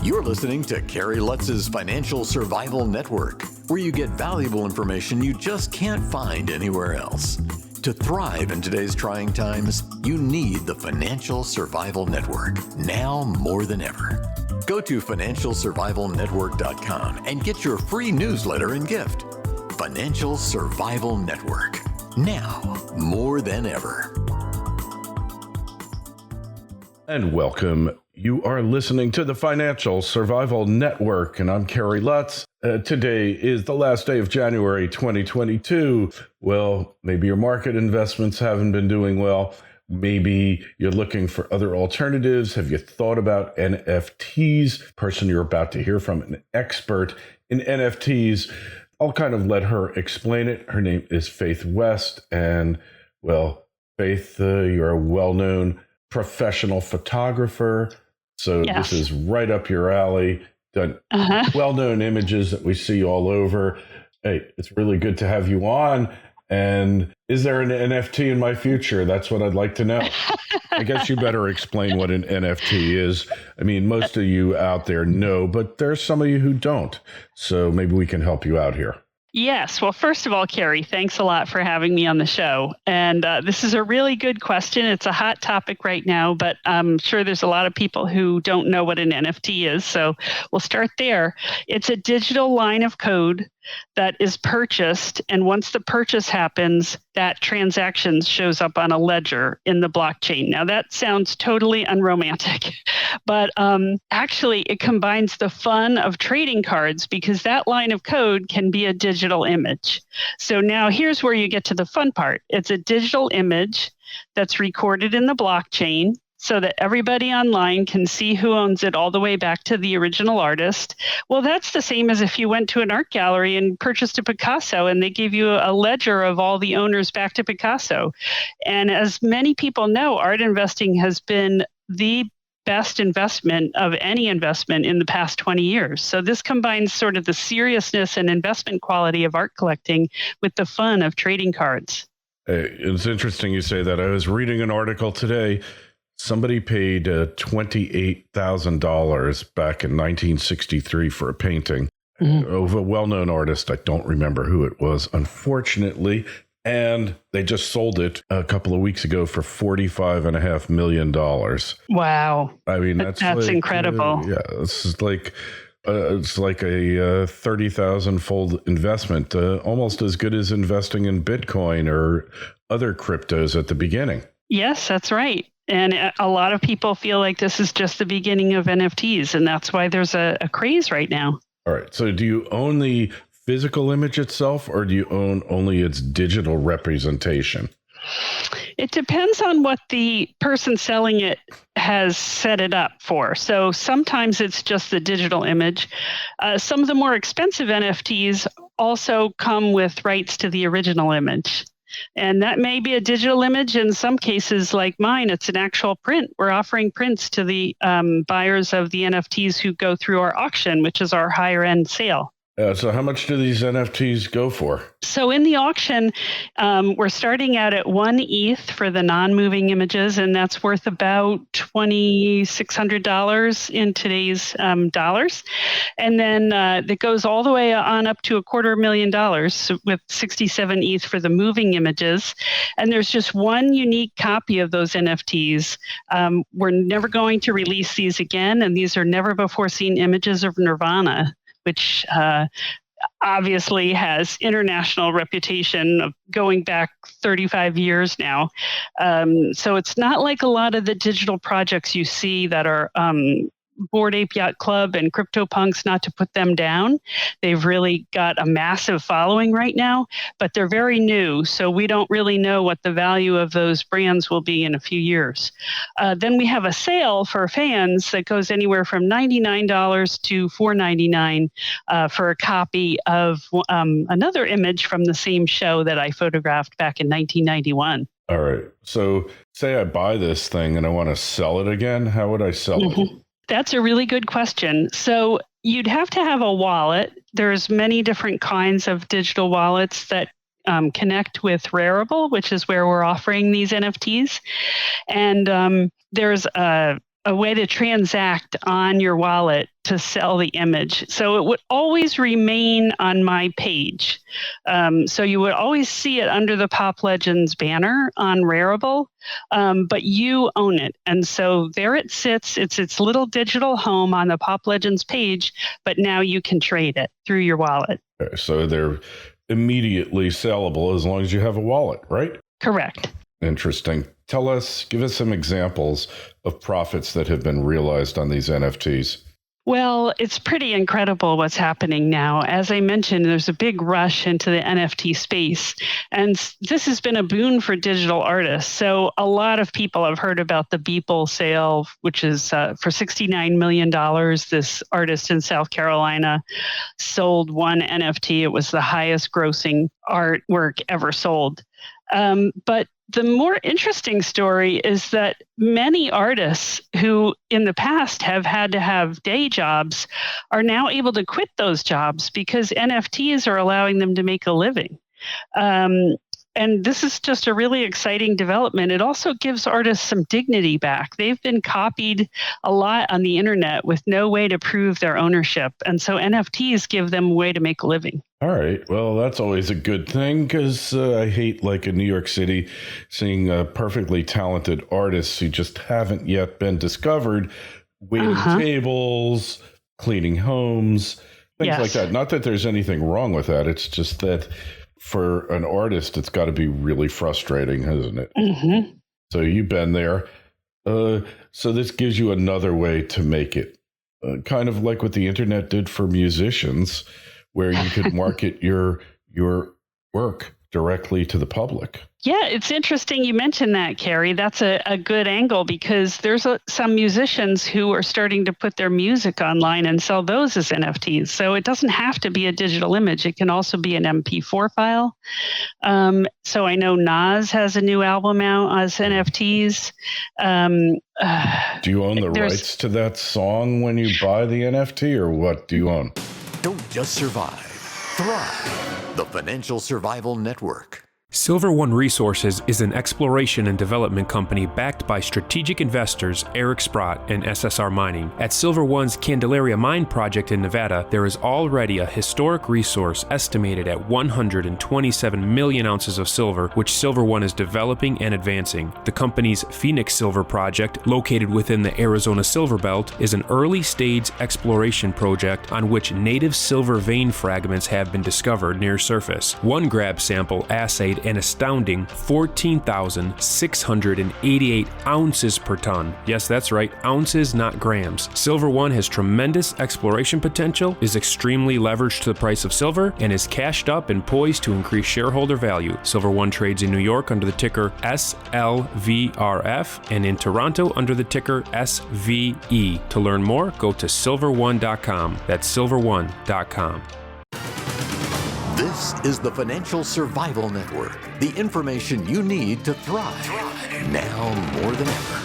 You're listening to Kerry Lutz's Financial Survival Network, where you get valuable information you just can't find anywhere else. To thrive in today's trying times, you need the Financial Survival Network, now more than ever. Go to financialsurvivalnetwork.com and get your free newsletter and gift. Financial Survival Network, now more than ever. And welcome. You are listening to the Financial Survival Network, and I'm Kerry Lutz. Today is the last day of January 2022. Well, maybe your market investments haven't been doing well. Maybe you're looking for other alternatives. Have you thought about NFTs? Person you're about to hear from, an expert in NFTs. I'll kind of let her explain it. Her name is Faith West. And, well, Faith, you're a well-known professional photographer. So yes. This is right up your alley. Done well-known images that we see all over. Hey, it's really good to have you on. And is there an NFT in my future? That's what I'd like to know. I guess you better explain what an NFT is. I mean, most of you out there know, but there's some of you who don't. So maybe we can help you out here. Yes. Well, first of all, Kerry, thanks a lot for having me on the show. And this is a really good question. It's a hot topic right now, but I'm sure there's a lot of people who don't know what an NFT is. So we'll start there. It's a digital line of code that is purchased. And once the purchase happens, that transaction shows up on a ledger in the blockchain. Now, that sounds totally unromantic, but actually it combines the fun of trading cards because that line of code can be a digital image. So now here's where you get to the fun part. It's a digital image that's recorded in the blockchain, so that everybody online can see who owns it all the way back to the original artist. Well, that's the same as if you went to an art gallery and purchased a Picasso and they give you a ledger of all the owners back to Picasso. And as many people know, art investing has been the best investment of any investment in the past 20 years. So this combines sort of the seriousness and investment quality of art collecting with the fun of trading cards. It's interesting you say that. I was reading an article today. Somebody paid $28,000 back in 1963 for a painting of a well-known artist. I don't remember who it was, unfortunately. And they just sold it a couple of weeks ago for $45.5 million. Wow. I mean, that's like, incredible. It's like a 30,000-fold investment, almost as good as investing in Bitcoin or other cryptos at the beginning. Yes, that's right. And a lot of people feel like this is just the beginning of NFTs, and that's why there's a craze right now. All right. So do you own the physical image itself, or do you own only its digital representation? It depends on what the person selling it has set it up for. So sometimes it's just the digital image. Some of the more expensive NFTs also come with rights to the original image. And that may be a digital image. In some cases, like mine, it's an actual print. We're offering prints to the buyers of the NFTs who go through our auction, which is our higher end sale. So how much do these NFTs go for? So in the auction, we're starting out at 1 ETH for the non-moving images, and that's worth about $2,600 in today's dollars. And then it goes all the way on up to $250,000 with 67 ETH for the moving images. And there's just one unique copy of those NFTs. We're never going to release these again, and these are never before seen images of Nirvana, which obviously has international reputation of going back 35 years now. So it's not like a lot of the digital projects you see that are Bored Ape Yacht Club and CryptoPunks, not to put them down. They've really got a massive following right now, but they're very new. So we don't really know what the value of those brands will be in a few years. Then we have a sale for fans that goes anywhere from $99 to $499 for a copy of another image from the same show that I photographed back in 1991. All right. So say I buy this thing and I want to sell it again. How would I sell it? That's a really good question. So you'd have to have a wallet. There's many different kinds of digital wallets that connect with Rarible, which is where we're offering these NFTs. And there's a a way to transact on your wallet to sell the image. So it would always remain on my page. So you would always see it under the Pop Legends banner on Rarible, but you own it. And so there it sits. It's its little digital home on the Pop Legends page, but now you can trade it through your wallet. Okay, so they're immediately sellable as long as you have a wallet, right? Correct. Interesting. Give us some examples of profits that have been realized on these NFTs. Well, it's pretty incredible what's happening now. As I mentioned, there's a big rush into the NFT space, and this has been a boon for digital artists. So a lot of people have heard about the Beeple sale, which is for $69 million. This artist in South Carolina sold one NFT. It was the highest grossing artwork ever sold. But the more interesting story is that many artists who in the past have had to have day jobs are now able to quit those jobs because NFTs are allowing them to make a living. And this is just a really exciting development. It also gives artists some dignity back. They've been copied a lot on the internet with no way to prove their ownership. And so NFTs give them a way to make a living. All right. Well, that's always a good thing because I hate, like in New York City, seeing perfectly talented artists who just haven't yet been discovered, waiting tables, cleaning homes, things like that. Not that there's anything wrong with that. It's just that for an artist, it's got to be really frustrating, hasn't it? Mm-hmm. So you've been there. So this gives you another way to make it, kind of like what the internet did for musicians, where you could market your work directly to the public. Yeah, it's interesting you mentioned that, Kerry. That's a good angle because there's some musicians who are starting to put their music online and sell those as NFTs. So it doesn't have to be a digital image. It can also be an MP4 file. So I know Nas has a new album out as NFTs. Do you own the rights to that song when you buy the NFT, or what do you own? Don't just survive, thrive. The Financial Survival Network. Silver One Resources is an exploration and development company backed by strategic investors Eric Sprott and SSR Mining. At Silver One's Candelaria Mine project in Nevada, there is already a historic resource estimated at 127 million ounces of silver, which Silver One is developing and advancing. The company's Phoenix Silver project, located within the Arizona Silver Belt, is an early-stage exploration project on which native silver vein fragments have been discovered near surface. One grab sample assayed an astounding 14,688 ounces per ton. Yes, that's right, ounces, not grams. Silver One has tremendous exploration potential, is extremely leveraged to the price of silver, and is cashed up and poised to increase shareholder value. Silver One trades in New York under the ticker SLVRF and in Toronto under the ticker SVE. To learn more, go to silverone.com. That's silverone.com. This is the Financial Survival Network, the information you need to thrive now more than ever.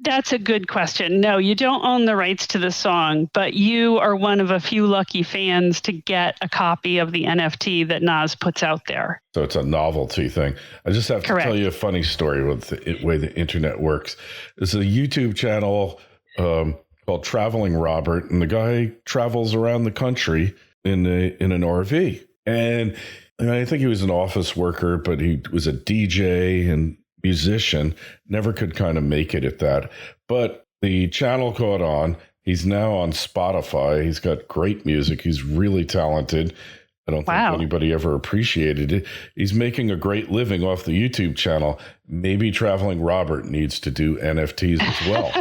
That's a good question. No, you don't own the rights to the song, but you are one of a few lucky fans to get a copy of the NFT that Nas puts out there. So it's a novelty thing. I just have to tell you a funny story with the way the internet works. There's a YouTube channel called Traveling Robert, and the guy travels around the country in an RV. And I think he was an office worker, but he was a DJ and musician, never could kind of make it at that. But the channel caught on. He's now on Spotify. He's got great music. He's really talented. I don't think anybody ever appreciated it. He's making a great living off the YouTube channel. Maybe Traveling Robert needs to do NFTs as well.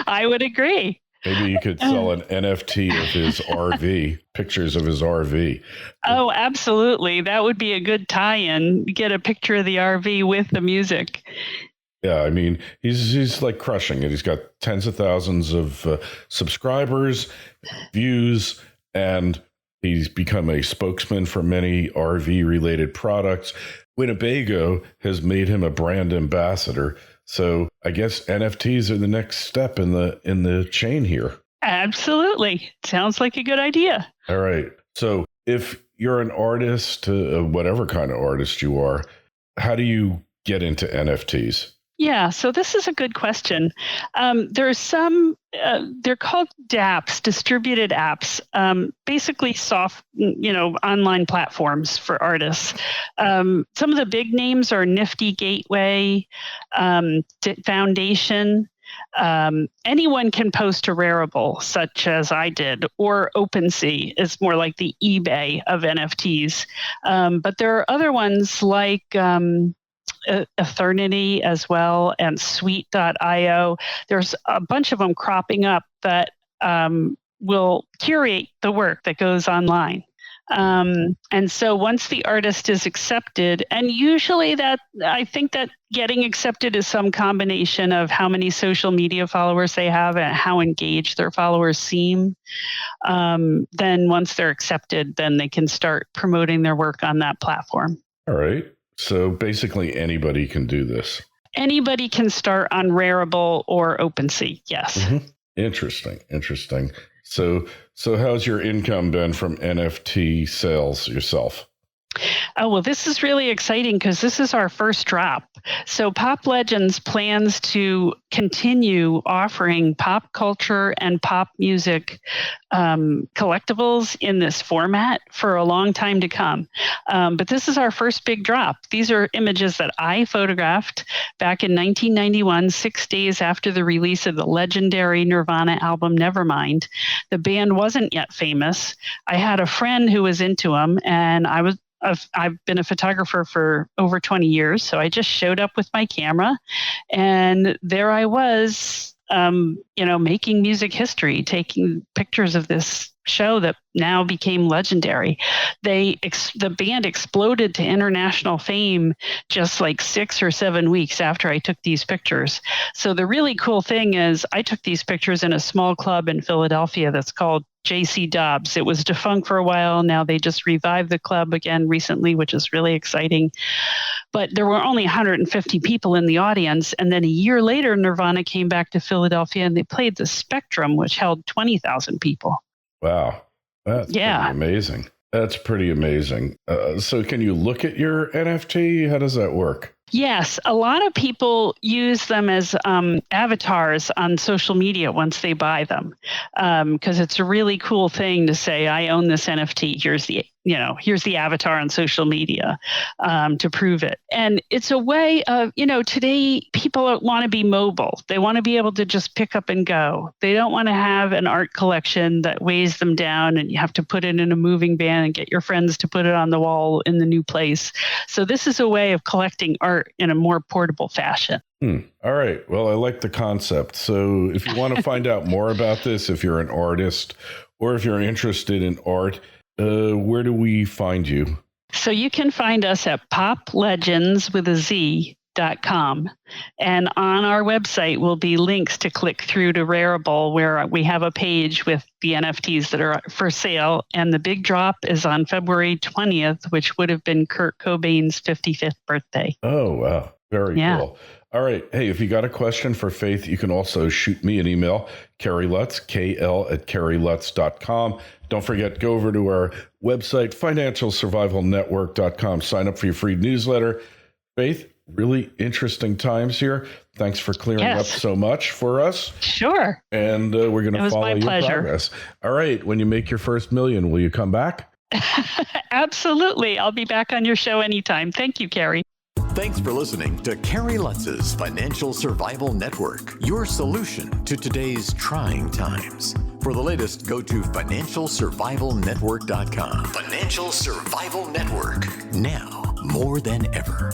I would agree. Maybe you could sell an NFT of his RV, pictures of his RV. Oh, absolutely. That would be a good tie-in. Get a picture of the RV with the music. Yeah, I mean, he's like crushing it. He's got tens of thousands of subscribers, views, and he's become a spokesman for many RV-related products. Winnebago has made him a brand ambassador. So I guess NFTs are the next step in the chain here. Absolutely. Sounds like a good idea. All right. So if you're an artist, whatever kind of artist you are, how do you get into NFTs? Yeah, so this is a good question. There's some, they're called DApps, distributed apps, basically online platforms for artists. Some of the big names are Nifty Gateway, Foundation. Anyone can post a Rarible, such as I did, or OpenSea is more like the eBay of NFTs. But there are other ones like Eternity as well, and Sweet.io. There's a bunch of them cropping up that will curate the work that goes online. And so once the artist is accepted, and usually I think that getting accepted is some combination of how many social media followers they have and how engaged their followers seem. Then once they're accepted, then they can start promoting their work on that platform. All right. So basically anybody can do this. Anybody can start on Rarible or OpenSea, yes. Mm-hmm. Interesting. So how's your income been from NFT sales yourself? Oh, well, this is really exciting because this is our first drop. So Pop Legends plans to continue offering pop culture and pop music collectibles in this format for a long time to come. But this is our first big drop. These are images that I photographed back in 1991, 6 days after the release of the legendary Nirvana album Nevermind. The band wasn't yet famous. I had a friend who was into them, and I've been a photographer for over 20 years, so I just showed up with my camera, and there I was, making music history, taking pictures of this show that now became legendary. The band exploded to international fame just like 6 or 7 weeks after I took these pictures. So the really cool thing is I took these pictures in a small club in Philadelphia that's called JC Dobbs. It was defunct for a while. Now they just revived the club again recently, which is really exciting. But there were only 150 people in the audience. And then a year later, Nirvana came back to Philadelphia and they played the Spectrum, which held 20,000 people. Wow. That's pretty amazing. That's pretty amazing. So can you look at your NFT? How does that work? Yes, a lot of people use them as avatars on social media once they buy them, because it's a really cool thing to say, I own this NFT. Here's the avatar on social media to prove it. And it's a way of, today people want to be mobile. They want to be able to just pick up and go. They don't want to have an art collection that weighs them down and you have to put it in a moving van and get your friends to put it on the wall in the new place. So this is a way of collecting art in a more portable fashion. All right. Well, I like the concept. So if you want to find out more about this, if you're an artist or if you're interested in art, where do we find you? So you can find us at poplegends.com. And on our website will be links to click through to Rarible, where we have a page with the NFTs that are for sale. And the big drop is on February 20th, which would have been Kurt Cobain's 55th birthday. Oh, wow. Very cool. All right. Hey, if you got a question for Faith, you can also shoot me an email, Kerry Lutz, KL@kerrylutz.com. Don't forget, go over to our website, financialsurvivalnetwork.com. Sign up for your free newsletter. Faith, really interesting times here. Thanks for clearing up so much for us. Sure. And we're going to follow your progress. All right. When you make your first million, will you come back? Absolutely. I'll be back on your show anytime. Thank you, Kerry. Thanks for listening to Kerry Lutz's Financial Survival Network, your solution to today's trying times. For the latest, go to financialsurvivalnetwork.com. Financial Survival Network, now more than ever.